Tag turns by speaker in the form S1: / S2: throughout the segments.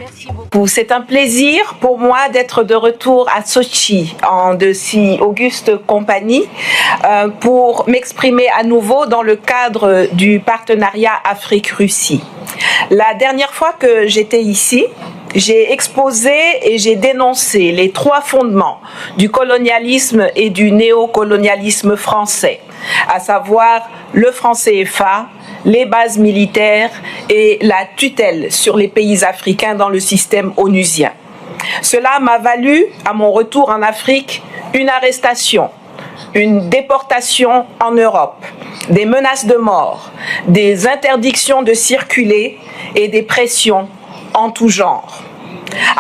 S1: Merci beaucoup. C'est un plaisir pour moi d'être de retour à Sochi en de si auguste compagnie pour m'exprimer à nouveau dans le cadre du partenariat Afrique-Russie. La dernière fois que j'étais ici, j'ai exposé et j'ai dénoncé les trois fondements du colonialisme et du néocolonialisme français, à savoir le franc CFA, les bases militaires et la tutelle sur les pays africains dans le système onusien. Cela m'a valu, à mon retour en Afrique, une arrestation, une déportation en Europe, des menaces de mort, des interdictions de circuler et des pressions en tout genre.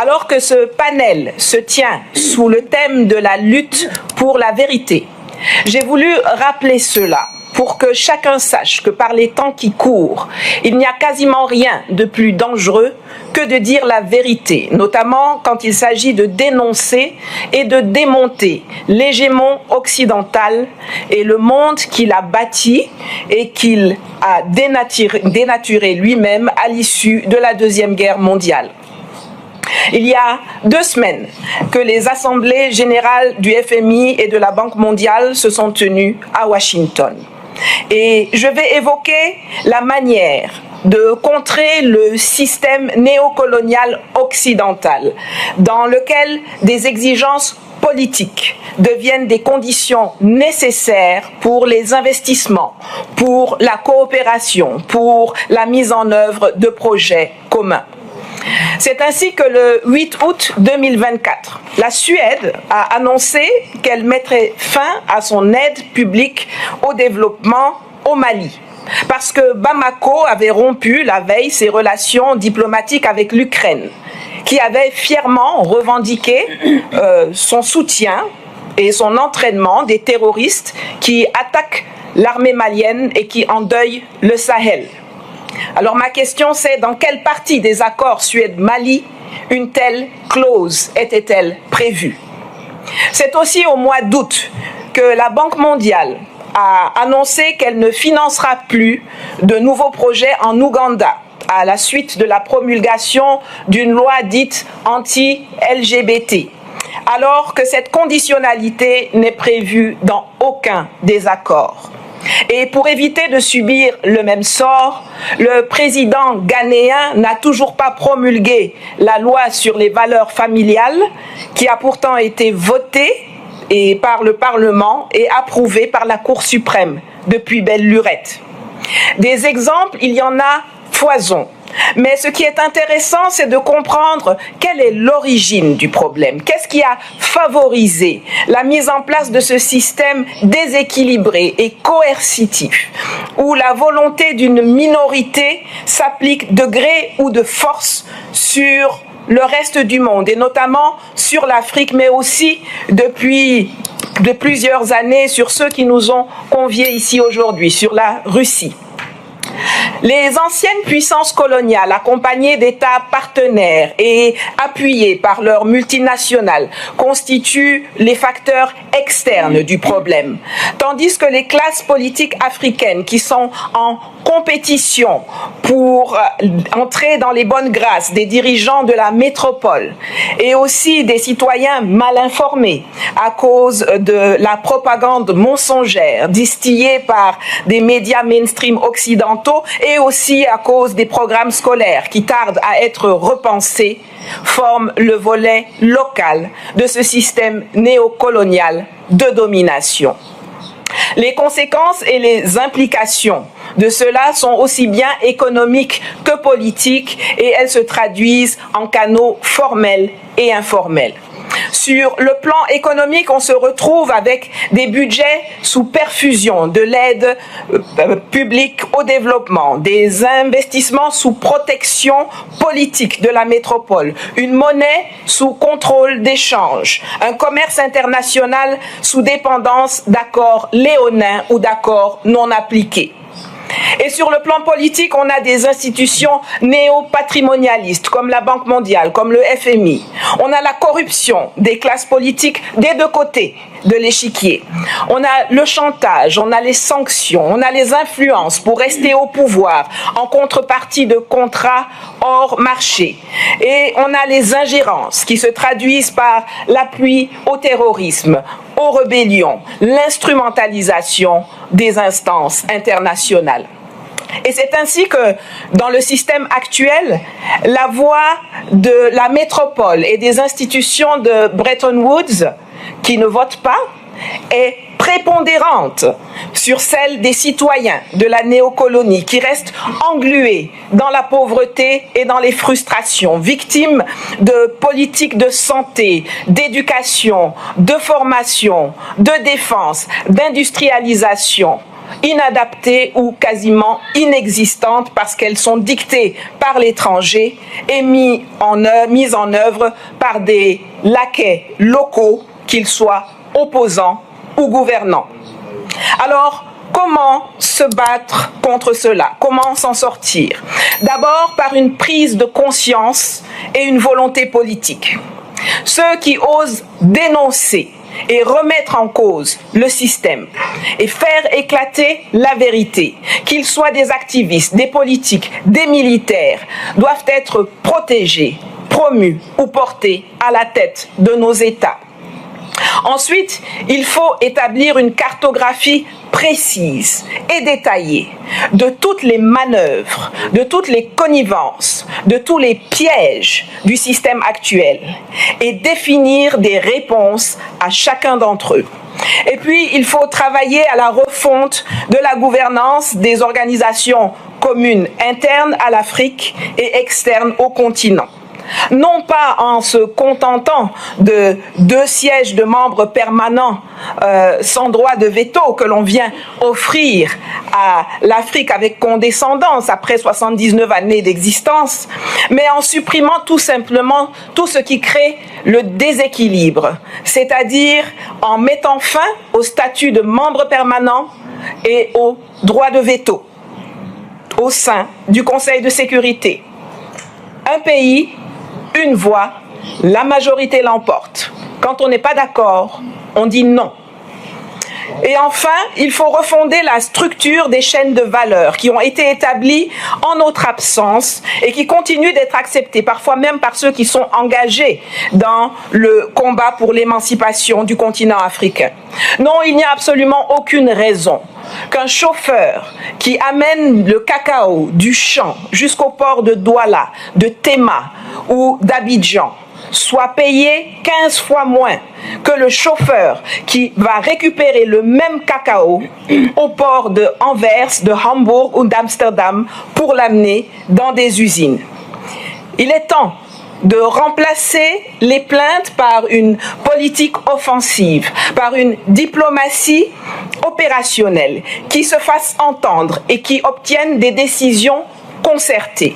S1: Alors que ce panel se tient sous le thème de la lutte pour la vérité, j'ai voulu rappeler cela pour que chacun sache que par les temps qui courent, il n'y a quasiment rien de plus dangereux que de dire la vérité, notamment quand il s'agit de dénoncer et de démonter l'hégémon occidental et le monde qu'il a bâti et qu'il a dénaturé lui-même à l'issue de la Deuxième Guerre mondiale. Il y a 2 semaines que les assemblées générales du FMI et de la Banque mondiale se sont tenues à Washington. Et je vais évoquer la manière de contrer le système néocolonial occidental, dans lequel des exigences politiques deviennent des conditions nécessaires pour les investissements, pour la coopération, pour la mise en œuvre de projets communs. C'est ainsi que le 8 août 2024, la Suède a annoncé qu'elle mettrait fin à son aide publique au développement au Mali, parce que Bamako avait rompu la veille ses relations diplomatiques avec l'Ukraine, qui avait fièrement revendiqué son soutien et son entraînement des terroristes qui attaquent l'armée malienne et qui endeuillent le Sahel. Alors ma question c'est, dans quelle partie des accords Suède-Mali une telle clause était-elle prévue? C'est aussi au mois d'août que la Banque mondiale a annoncé qu'elle ne financera plus de nouveaux projets en Ouganda à la suite de la promulgation d'une loi dite anti-LGBT, alors que cette conditionnalité n'est prévue dans aucun des accords. Et pour éviter de subir le même sort, le président ghanéen n'a toujours pas promulgué la loi sur les valeurs familiales, qui a pourtant été votée par le Parlement et approuvée par la Cour suprême depuis belle lurette. Des exemples, il y en a foison. Mais ce qui est intéressant, c'est de comprendre quelle est l'origine du problème. Qu'est-ce qui a favorisé la mise en place de ce système déséquilibré et coercitif, où la volonté d'une minorité s'applique de gré ou de force sur le reste du monde, et notamment sur l'Afrique, mais aussi depuis de plusieurs années sur ceux qui nous ont conviés ici aujourd'hui, sur la Russie. Les anciennes puissances coloniales, accompagnées d'États partenaires et appuyées par leurs multinationales, constituent les facteurs externes du problème, tandis que les classes politiques africaines qui sont en compétition pour entrer dans les bonnes grâces des dirigeants de la métropole et aussi des citoyens mal informés à cause de la propagande mensongère distillée par des médias mainstream occidentaux et aussi à cause des programmes scolaires qui tardent à être repensés, forment le volet local de ce système néocolonial de domination. Les conséquences et les implications de cela sont aussi bien économiques que politiques et elles se traduisent en canaux formels et informels. Sur le plan économique, on se retrouve avec des budgets sous perfusion de l'aide publique au développement, des investissements sous protection politique de la métropole, une monnaie sous contrôle d'échange, un commerce international sous dépendance d'accords léonins ou d'accords non appliqués. Et sur le plan politique, on a des institutions néo-patrimonialistes comme la Banque mondiale, comme le FMI. On a la corruption des classes politiques des deux côtés de l'échiquier. On a le chantage, on a les sanctions, on a les influences pour rester au pouvoir en contrepartie de contrats hors marché. Et on a les ingérences qui se traduisent par l'appui au terrorisme, aux rébellions, l'instrumentalisation des instances internationales. Et c'est ainsi que, dans le système actuel, la voix de la métropole et des institutions de Bretton Woods, qui ne votent pas, est prépondérante sur celle des citoyens de la néocolonie qui restent englués dans la pauvreté et dans les frustrations, victimes de politiques de santé, d'éducation, de formation, de défense, d'industrialisation, inadaptées ou quasiment inexistantes parce qu'elles sont dictées par l'étranger et mises en œuvre par des laquais locaux, qu'ils soient opposants ou gouvernants. Alors, comment se battre contre cela? Comment s'en sortir? D'abord par une prise de conscience et une volonté politique. Ceux qui osent dénoncer et remettre en cause le système et faire éclater la vérité, qu'ils soient des activistes, des politiques, des militaires, doivent être protégés, promus ou portés à la tête de nos États. Ensuite, il faut établir une cartographie précise et détaillée de toutes les manœuvres, de toutes les connivences, de tous les pièges du système actuel et définir des réponses à chacun d'entre eux. Et puis, il faut travailler à la refonte de la gouvernance des organisations communes internes à l'Afrique et externes au continent. Non pas en se contentant de 2 sièges de membres permanents sans droit de veto que l'on vient offrir à l'Afrique avec condescendance après 79 années d'existence, mais en supprimant tout simplement tout ce qui crée le déséquilibre, c'est-à-dire en mettant fin au statut de membre permanent et au droit de veto au sein du Conseil de sécurité. Un pays, une voix, la majorité l'emporte. Quand on n'est pas d'accord, on dit non. Et enfin, il faut refonder la structure des chaînes de valeur qui ont été établies en notre absence et qui continuent d'être acceptées, parfois même par ceux qui sont engagés dans le combat pour l'émancipation du continent africain. Non, il n'y a absolument aucune raison qu'un chauffeur qui amène le cacao du champ jusqu'au port de Douala, de Tema ou d'Abidjan soit payé 15 fois moins que le chauffeur qui va récupérer le même cacao au port de Anvers, de Hambourg ou d'Amsterdam pour l'amener dans des usines. Il est temps de remplacer les plaintes par une politique offensive, par une diplomatie opérationnelle qui se fasse entendre et qui obtienne des décisions concertées.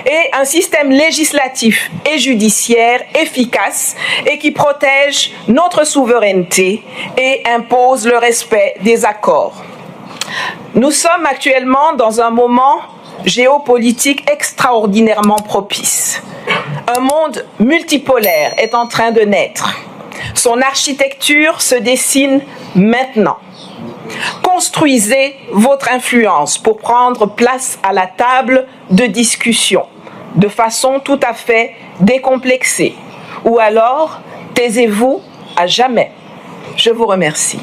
S1: Et un système législatif et judiciaire efficace et qui protège notre souveraineté et impose le respect des accords. Nous sommes actuellement dans un moment géopolitique extraordinairement propice. Un monde multipolaire est en train de naître. Son architecture se dessine maintenant. Construisez votre influence pour prendre place à la table de discussion de façon tout à fait décomplexée. Ou alors, taisez-vous à jamais. Je vous remercie.